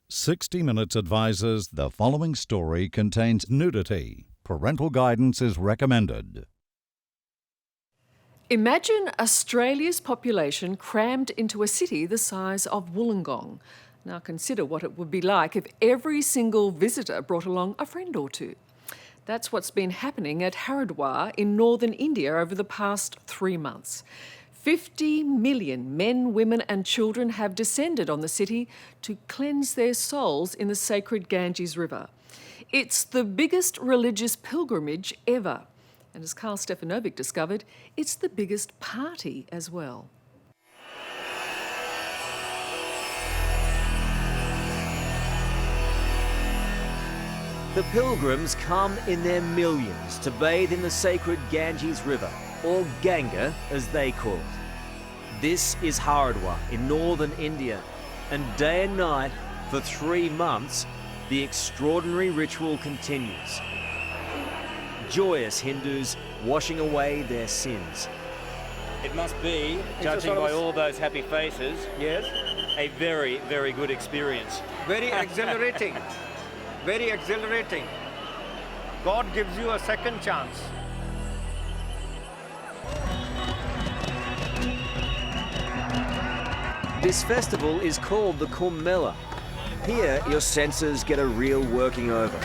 60 Minutes advises the following story contains nudity. Parental guidance is recommended. Imagine Australia's population crammed into a city the size of Wollongong. Now consider what it would be like if every single visitor brought along a friend or two. That's what's been happening at Haridwar in northern India over the past 3 months. 50 million men, women and children have descended on the city to cleanse their souls in the sacred Ganges River. It's the biggest religious pilgrimage ever. And as Karl Stefanovic discovered, it's the biggest party as well. The pilgrims come in their millions to bathe in the sacred Ganges River, or Ganga as they call it. This is Haridwar in northern India, and day and night for 3 months, the extraordinary ritual continues. Joyous Hindus washing away their sins. It must be, judging by all those happy faces, Yes, a very, very good experience. very exhilarating. Very exhilarating. God gives you a second chance. This festival is called the Kumbh Mela. Here, your senses get a real working over.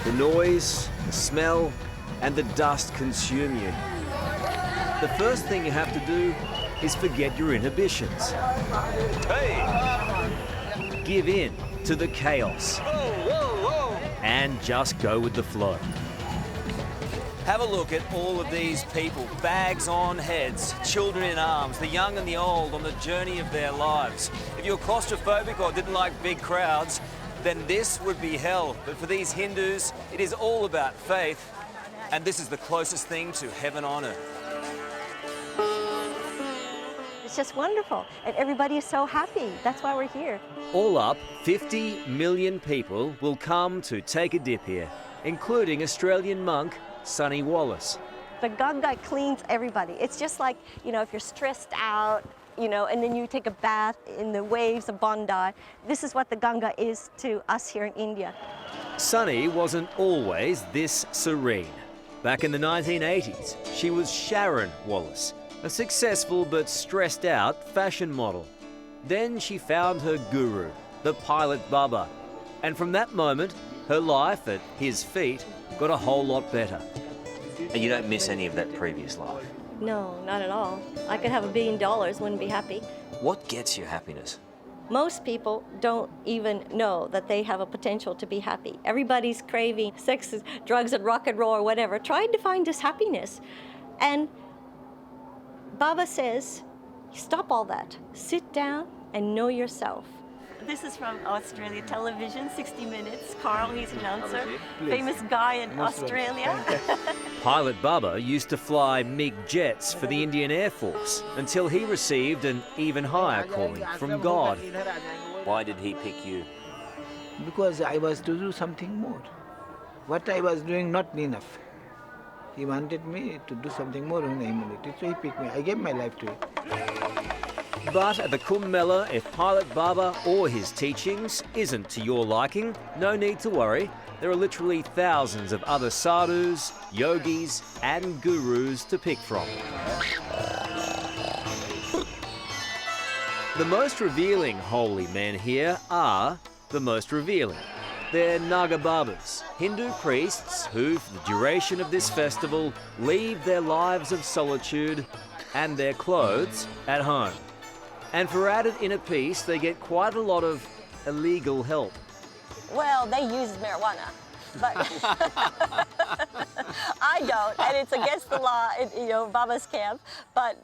The noise, the smell, and the dust consume you. The first thing you have to do is forget your inhibitions. Give in to the chaos. And just go with the flow. Have a look at all of these people, bags on heads, children in arms, the young and the old on the journey of their lives. If you're claustrophobic or didn't like big crowds, then this would be hell. But for these Hindus, it is all about faith, and this is the closest thing to heaven on earth. It's just wonderful, and everybody is so happy. That's why we're here. All up, 50 million people will come to take a dip here, including Australian monk Sonny Wallace. The Ganga cleans everybody. It's just like, if you're stressed out, and then you take a bath in the waves of Bondi. This is what the Ganga is to us here in India. Sonny wasn't always this serene. Back in the 1980s, she was Sharon Wallace, a successful but stressed out fashion model. Then she found her guru, the pilot Baba. And from that moment, her life at his feet got a whole lot better. And you don't miss any of that previous life? No, not at all. I could have $1 billion, wouldn't be happy. What gets you happiness? Most people don't even know that they have a potential to be happy. Everybody's craving sex, drugs, and rock and roll or whatever, trying to find this happiness. And Baba says, stop all that. Sit down and know yourself. This is from Australia television, 60 Minutes. Karl, he's an announcer, famous guy in Australia. Pilot Baba used to fly MiG jets for the Indian Air Force until he received an even higher calling from God. Why did he pick you? Because I was to do something more. What I was doing not enough. He wanted me to do something more in humanity, so he picked me. I gave my life to it. But at the Kumbh Mela, if Pilot Baba or his teachings isn't to your liking, no need to worry. There are literally thousands of other sadhus, yogis and gurus to pick from. The most revealing holy men here are the most revealing. They're Naga Babas, Hindu priests who, for the duration of this festival, leave their lives of solitude and their clothes at home. And for added inner peace, they get quite a lot of illegal help. Well, they use marijuana, but I don't, and it's against the law in Baba's camp. But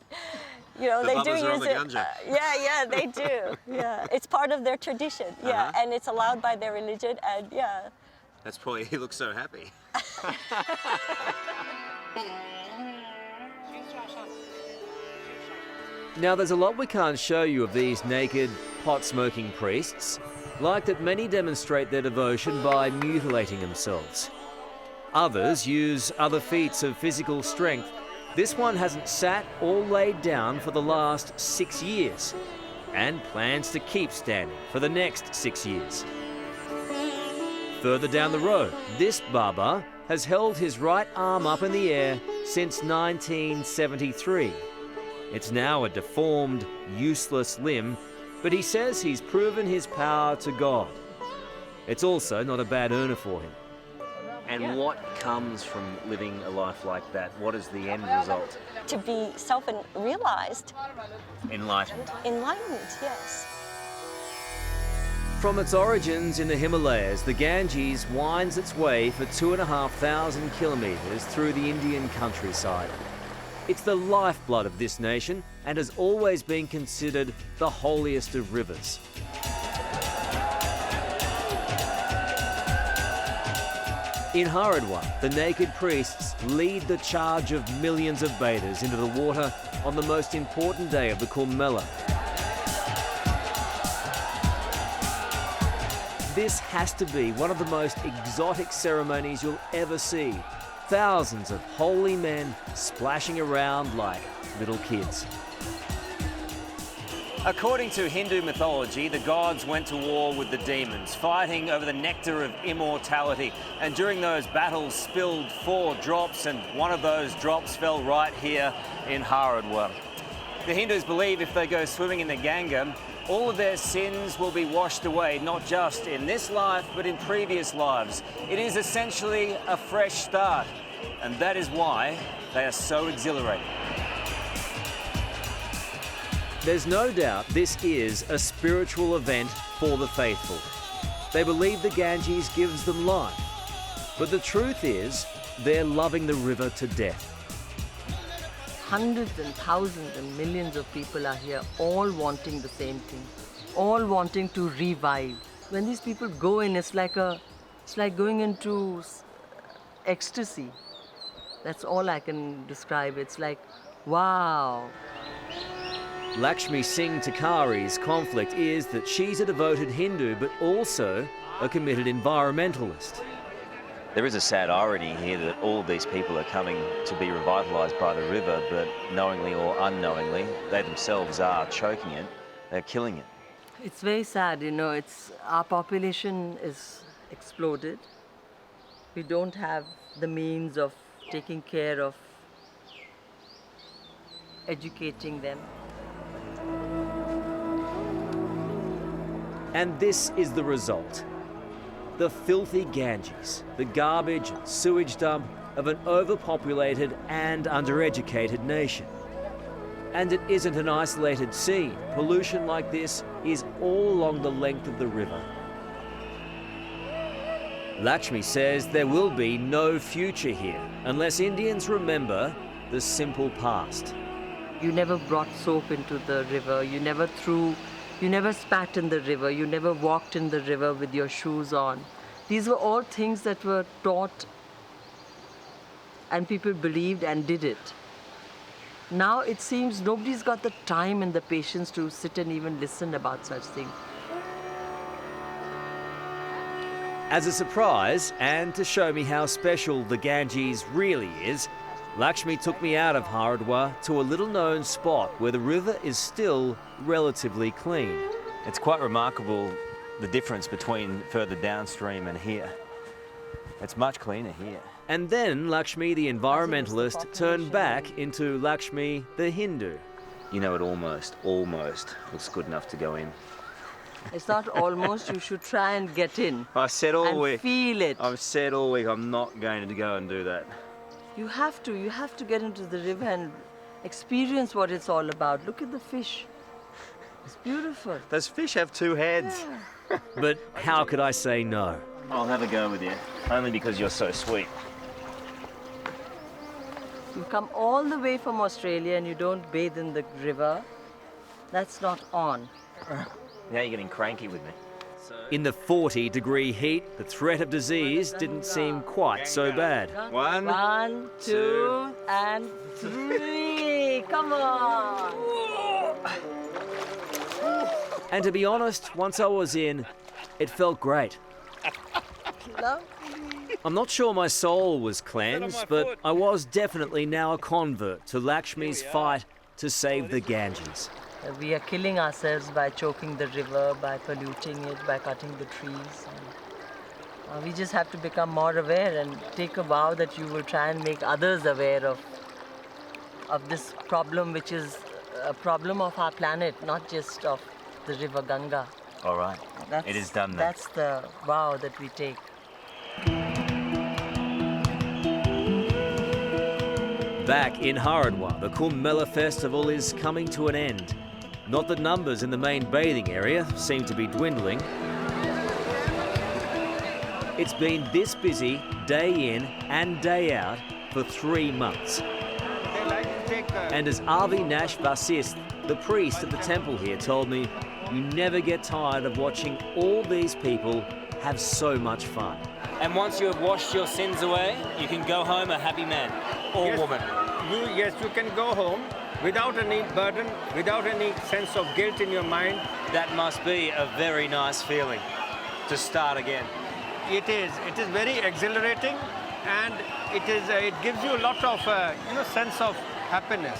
they do use it. Yeah, they do. Yeah, it's part of their tradition. Yeah, and it's allowed by their religion, and yeah. That's probably, he looks so happy. Now, there's a lot we can't show you of these naked, pot-smoking priests, like that many demonstrate their devotion by mutilating themselves. Others use other feats of physical strength. This one hasn't sat or laid down for the last 6 years. and plans to keep standing for the next 6 years. Further down the road, this Baba has held his right arm up in the air since 1973. It's now a deformed, useless limb, but he says he's proven his power to God. It's also not a bad earner for him. And what comes from living a life like that? What is the end result? To be self-realized, Enlightened. enlightened, yes. From its origins in the Himalayas, the Ganges winds its way for 2,500 kilometres through the Indian countryside. It's the lifeblood of this nation and has always been considered the holiest of rivers. In Haridwar, the naked priests lead the charge of millions of bathers into the water on the most important day of the Kumbh Mela. This has to be one of the most exotic ceremonies you'll ever see. Thousands of holy men splashing around like little kids. According to Hindu mythology, the gods went to war with the demons, fighting over the nectar of immortality, and during those battles spilled 4 drops, and one of those drops fell right here in Haridwar. The Hindus believe if they go swimming in the Ganga, all of their sins will be washed away, not just in this life, but in previous lives. It is essentially a fresh start, and that is why they are so exhilarating. There's no doubt this is a spiritual event for the faithful. They believe the Ganges gives them life, but the truth is they're loving the river to death. Hundreds and thousands and millions of people are here, all wanting the same thing, all wanting to revive. When these people go in, it's like going into ecstasy. That's all I can describe. It's like, wow. Lakshmi Singh Takari's conflict is that she's a devoted Hindu, but also a committed environmentalist. There is a sad irony here that all of these people are coming to be revitalised by the river, but knowingly or unknowingly, they themselves are choking it, they're killing it. It's very sad, our population is exploded. We don't have the means of taking care of educating them. And this is the result. The filthy Ganges, the garbage and sewage dump of an overpopulated and undereducated nation. And it isn't an isolated scene. Pollution like this is all along the length of the river. Lakshmi says there will be no future here unless Indians remember the simple past. You never brought soap into the river, you never spat in the river, you never walked in the river with your shoes on. These were all things that were taught and people believed and did it. Now it seems nobody's got the time and the patience to sit and even listen about such things. As a surprise, and to show me how special the Ganges really is, Lakshmi took me out of Haridwar to a little-known spot where the river is still relatively clean. It's quite remarkable the difference between further downstream and here. It's much cleaner here. And then Lakshmi, the environmentalist, turned back into Lakshmi, the Hindu. You know, it almost looks good enough to go in. It's not almost, you should try and get in. I've said all week. Feel it. I've said all week I'm not going to go and do that. You have to get into the river and experience what it's all about. Look at the fish. It's beautiful. Those fish have 2 heads. Yeah. But how could I say no? I'll have a go with you, only because you're so sweet. You come all the way from Australia and you don't bathe in the river. That's not on. Now you're getting cranky with me. In the 40-degree heat, the threat of disease didn't seem quite so bad. 1, 2, and 3. Come on. And to be honest, once I was in, it felt great. Lovely. I'm not sure my soul was cleansed, but I was definitely now a convert to Lakshmi's fight to save the Ganges. We are killing ourselves by choking the river, by polluting it, by cutting the trees. And, we just have to become more aware and take a vow that you will try and make others aware of this problem, which is a problem of our planet, not just of the river Ganga. All right. It is done then. That's the vow that we take. Back in Haridwar, the Kumbh Mela festival is coming to an end. Not that numbers in the main bathing area seem to be dwindling. It's been this busy day in and day out for 3 months. And as Avinash Vasist, the priest at the temple here, told me, you never get tired of watching all these people have so much fun. And once you have washed your sins away, you can go home a happy man or woman. Yes, you can go home without any burden, without any sense of guilt in your mind. That must be a very nice feeling to start again. It is very exhilarating, and it gives you a lot of sense of happiness.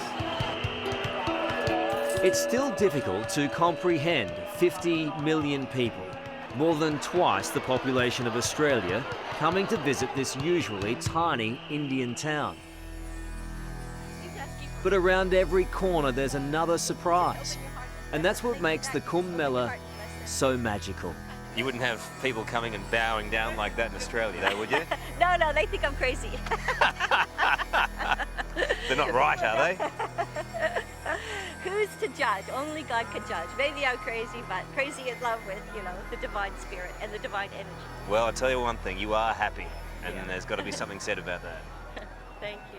It's still difficult to comprehend 50 million people, more than twice the population of Australia, coming to visit this usually tiny Indian town. But around every corner there's another surprise, and that's what makes the Kumbh Mela so magical. You wouldn't have people coming and bowing down like that in Australia, though, would you? No, they think I'm crazy. They're not right, are they? Who's to judge? Only God can judge. Maybe I'm crazy, but crazy in love with, the divine spirit and the divine energy. Well, I'll tell you one thing, you are happy, and there's got to be something said about that. Thank you.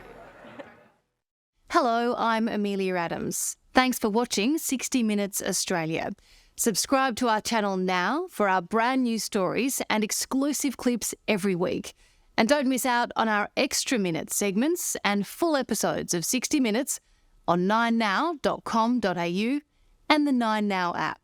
Hello, I'm Amelia Adams. Thanks for watching 60 Minutes Australia. Subscribe to our channel now for our brand new stories and exclusive clips every week. And don't miss out on our extra minute segments and full episodes of 60 Minutes on 9now.com.au and the 9Now app.